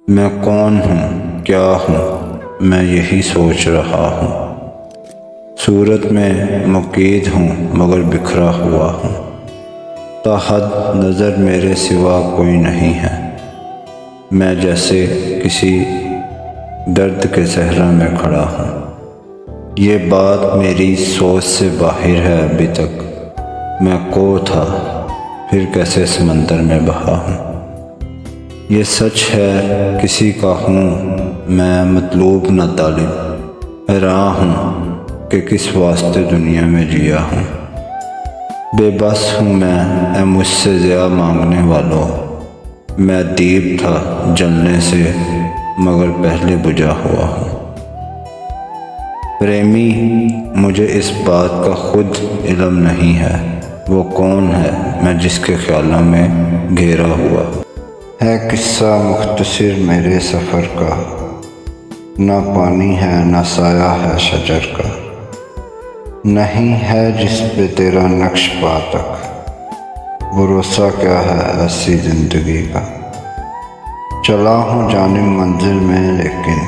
میں کون ہوں، کیا ہوں، میں یہی سوچ رہا ہوں۔ صورت میں مقید ہوں مگر بکھرا ہوا ہوں۔ تا حد نظر میرے سوا کوئی نہیں ہے۔ میں جیسے کسی درد کے صحرا میں کھڑا ہوں۔ یہ بات میری سوچ سے باہر ہے ابھی تک۔ میں کوہ تھا، پھر کیسے سمندر میں بہا ہوں۔ یہ سچ ہے کسی کا ہوں میں مطلوب نہ طالب، حیران ہوں کہ کس واسطے دنیا میں جیا ہوں۔ بے بس ہوں میں، اے مجھ سے ضیاء مانگنے والوں۔ میں دیپ تھا جلنے سے مگر پہلے بجھا ہوا ہوں۔ پریمی، مجھے اس بات کا خود علم نہیں ہے، وہ کون ہے میں جس کے خیالوں میں گھیرا ہوا ہوں۔ ہے قصہ مختصر میرے سفر کا، نہ پانی ہے نہ سایہ ہے شجر کا، نہیں ہے جس پہ تیرا نقش پا تک، بھروسہ کیا ہے ایسی زندگی کا۔ چلا ہوں جانب منزل میں لیکن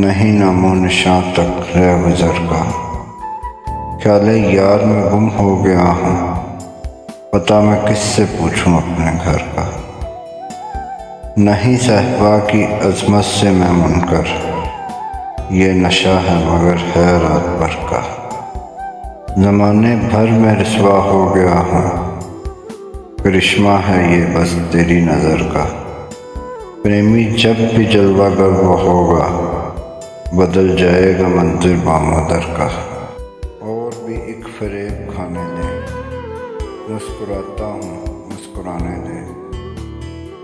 نہیں نام و نشاں تک رہ گزر کا، خیال یار میں گم ہو گیا ہوں، پتہ میں کس سے پوچھوں اپنے گھر کا۔ نہیں صحبا کی عظمت سے میں منکر، یہ نشہ ہے مگر ہے رات بھر کا، زمانے بھر میں رسوا ہو گیا ہوں، کرشمہ ہے یہ بس تیری نظر کا۔ پریمی جب بھی جلوہ گر وہ ہوگا، بدل جائے گا منظر بامدر کا۔ اور بھی ایک فریب کھانے دے، مسکراتا ہوں مسکرانے دے،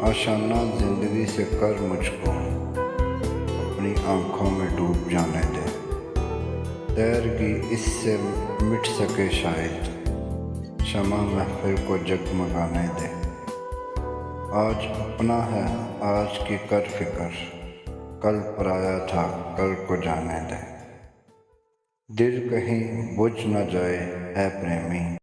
آشانہ زندگی سے کر مجھ کو اپنی آنکھوں میں ڈوب جانے دے۔ تیرگی اس سے مٹ سکے شاید، شمع محفل کو جگمگانے دے۔ آج اپنا ہے آج کی کر فکر، کل پرایا تھا کل کو جانے دے۔ دل کہیں بجھ نہ جائے اے پریمی۔